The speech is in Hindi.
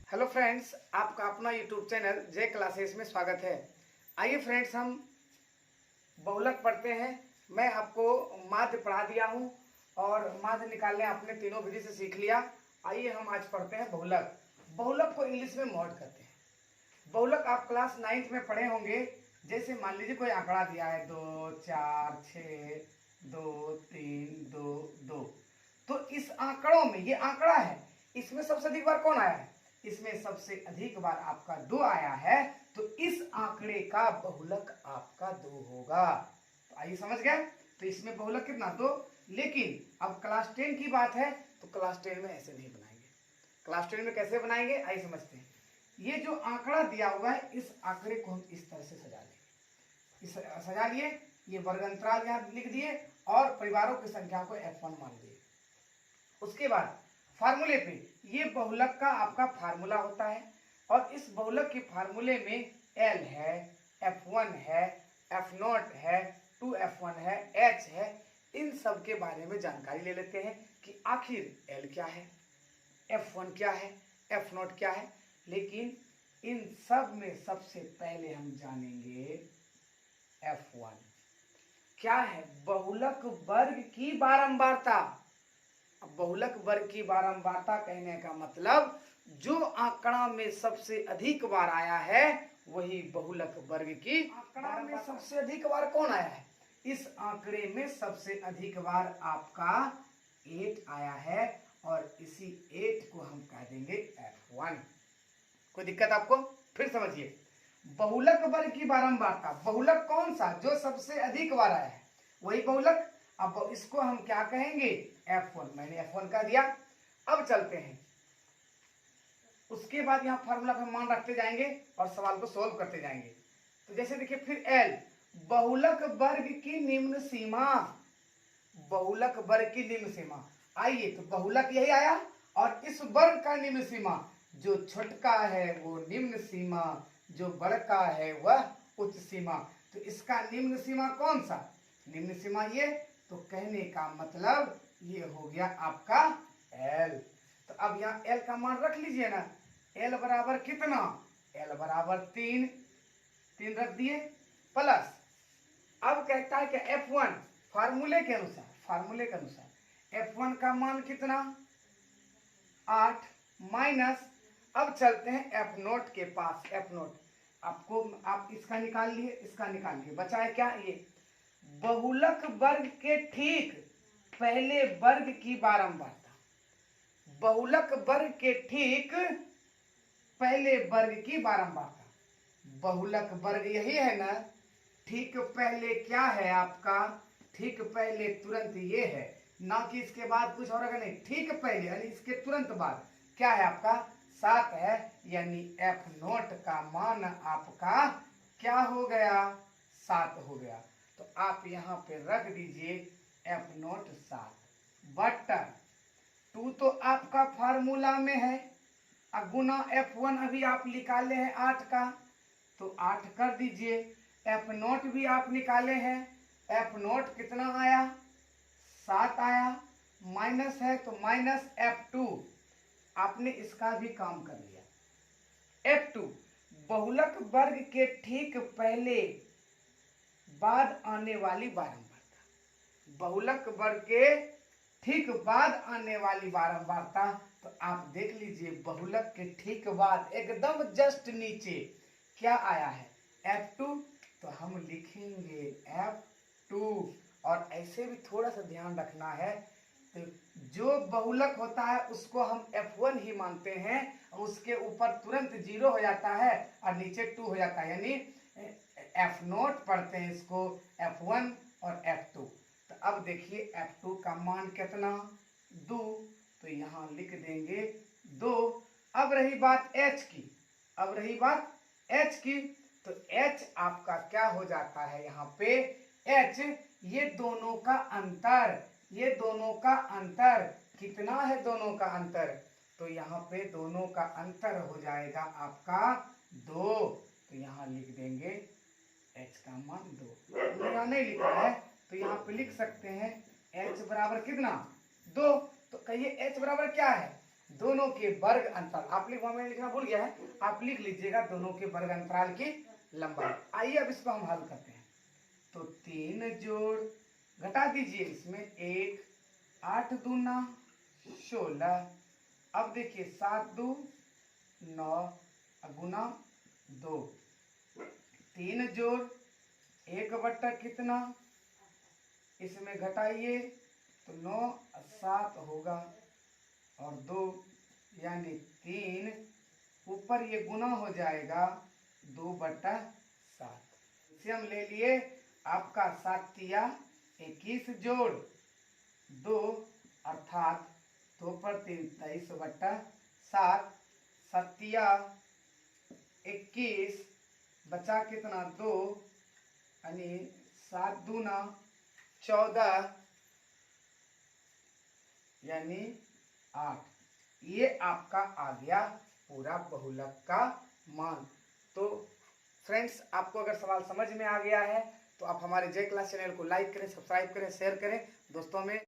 हेलो फ्रेंड्स, आपका अपना यूट्यूब चैनल जय क्लासेस में स्वागत है। आइए फ्रेंड्स, हम बहुलक पढ़ते हैं। मैं आपको माध्य पढ़ा दिया हूं और माध्य निकालने आपने तीनों विधि से सीख लिया। आइए हम आज पढ़ते हैं बहुलक। बहुलक को इंग्लिश में मॉड कहते हैं। बहुलक आप क्लास 9th में पढ़े होंगे। जैसे मान लीजिए कोई आंकड़ा दिया है 2 4 6 2 3 2 2, तो इस आंकड़ों में ये आंकड़ा है, इसमें सबसे अधिक बार कौन आया है? इसमें सबसे अधिक बार आपका 2 आया है, तो इस आंकड़े का बहुलक आपका 2 होगा। तो आइए समझ गए। तो इसमें बहुलक कितना? 2। लेकिन अब क्लास 10 की बात है, तो क्लास 10 में ऐसे नहीं बनाएंगे। क्लास 10 में कैसे बनाएंगे आइए समझते हैं। ये जो आंकड़ा दिया हुआ है, इस आंकड़े को हम इस तरह से सजा लेंगे। इस सजा लिए, ये वर्ग अंतराल यहाँ लिख दिए और परिवारों की संख्या को F1 मान दिए। उसके बाद फार्मूले पे, ये बहुलक का आपका फार्मूला होता है और इस बहुलक के फार्मूले में L है, F1 है, F0 है, 2F1 है, H है। इन सब के बारे में जानकारी ले लेते हैं कि आखिर L क्या है, F1 क्या है, F0 क्या है। लेकिन इन सब में सबसे पहले हम जानेंगे F1 क्या है। बहुलक वर्ग की बारंबारता। अब बहुलक वर्ग की बारंबारता कहने का मतलब जो आंकड़ा में सबसे अधिक बार आया है वही बहुलक वर्ग की। आंकड़ा में सबसे अधिक बार कौन आया है? इस आंकड़े में सबसे अधिक बार आपका 8 आया है और इसी 8 को हम कह देंगे F1। कोई दिक्कत आपको? फिर समझिए, बहुलक वर्ग की बारंबारता, बहुलक कौन सा? जो सबसे अधिक बार आया है वही बहुलक। अब इसको हम क्या कहेंगे? F1। मैंने F1 कह दिया। अब चलते हैं, उसके बाद यहाँ फार्मूला का मान रखते जाएंगे और सवाल को सोल्व करते जाएंगे। तो जैसे देखिए, फिर L, बहुलक वर्ग की निम्न सीमा। बहुलक वर्ग की निम्न सीमा, आइए तो बहुलक यही आया और इस वर्ग का निम्न सीमा, जो छोटका है वो निम्न सीमा, जो बड़का है वह उच्च सीमा। तो इसका निम्न सीमा कौन सा? निम्न सीमा ये। तो कहने का मतलब ये हो गया आपका L। तो अब यहाँ L का मान रख लीजिए ना। L बराबर कितना? L बराबर 3 रख दिए प्लस। अब कहता है कि F1 फार्मूले के अनुसार F1 का मान कितना? 8 माइनस। अब चलते हैं F0 के पास। F0 आपको, आप इसका निकाल लिए, इसका निकाल लिए, बचा है क्या? ये बहुलक वर्ग के ठीक पहले वर्ग की बारंबारता। बहुलक वर्ग के ठीक पहले वर्ग की बारंबारता। बहुलक वर्ग यही है ना। ठीक पहले क्या है आपका? ठीक पहले तुरंत ये है, ना कि इसके बाद कुछ और नहीं। ठीक पहले यानी इसके तुरंत बाद क्या है आपका? 7 है, यानी F0 का मान आपका क्या हो गया? 7 हो गया। तो आप यहाँ पे रख दीजिए F0 7 बट्टर 2 तो आपका फार्मूला में है, गुना F1 अभी आप निकाले हैं 8 का, तो 8 कर दीजिए। F0 भी आप निकाले हैं, F0 कितना आया? 7 आया। माइनस है तो माइनस F2, आपने इसका भी काम कर लिया। F2 बहुलक वर्ग के ठीक पहले बाद आने वाली बारंबारता। बहुलक वर्ग के ठीक बाद आने वाली बारंबारता। तो आप देख लीजिए, बहुलक के ठीक बाद एकदम जस्ट नीचे क्या आया है? F2। तो हम लिखेंगे F2। और ऐसे भी थोड़ा सा ध्यान रखना है, तो जो बहुलक होता है उसको हम F1 ही मानते हैं, उसके ऊपर तुरंत 0 हो जाता है और नीचे 2 हो जाता है, यानी F0 पढ़ते हैं इसको F1 और F2। तो अब देखिए F2 का मान कितना? 2। तो यहाँ लिख देंगे 2। अब रही बात H की, तो H आपका क्या हो जाता है? यहाँ पे H, ये दोनों का अंतर कितना है? दोनों का अंतर, तो यहाँ पे दोनों का अंतर हो जाएगा आपका 2। तो यहाँ लिख देंगे H का मान 2। यहाँ नहीं लिखा है तो यहाँ पे लिख सकते हैं H बराबर कितना? 2। तो कहिए H बराबर क्या है? दोनों के वर्ग अंतराल, आप मैंने लिखना भूल गया है, आप लिख लीजिएगा दोनों के वर्ग अंतराल की लंबाई। आइए अब इसको हम हल करते हैं। तो 3 जोड़, घटा दीजिए इसमें 1, 8 दूना 16, अब देखिए 7 दू 9 गुना 2, 3 जोड़ 1 बट्टा कितना, इसमें घटाइए तो 9 7 होगा और 2 यानी 3, ऊपर ये गुना हो जाएगा 2/7। इसे हम ले लिए आपका 7 तिया 21 जोड़ 2 अर्थात 2 पर 3 23/7, 7 21 बचा कितना 2 यानी 7 दूना 14 यानी 8। ये आपका आ गया पूरा बहुलक का मान। तो फ्रेंड्स, आपको अगर सवाल समझ में आ गया है तो आप हमारे जय क्लास चैनल को लाइक करें, सब्सक्राइब करें, शेयर करें दोस्तों में।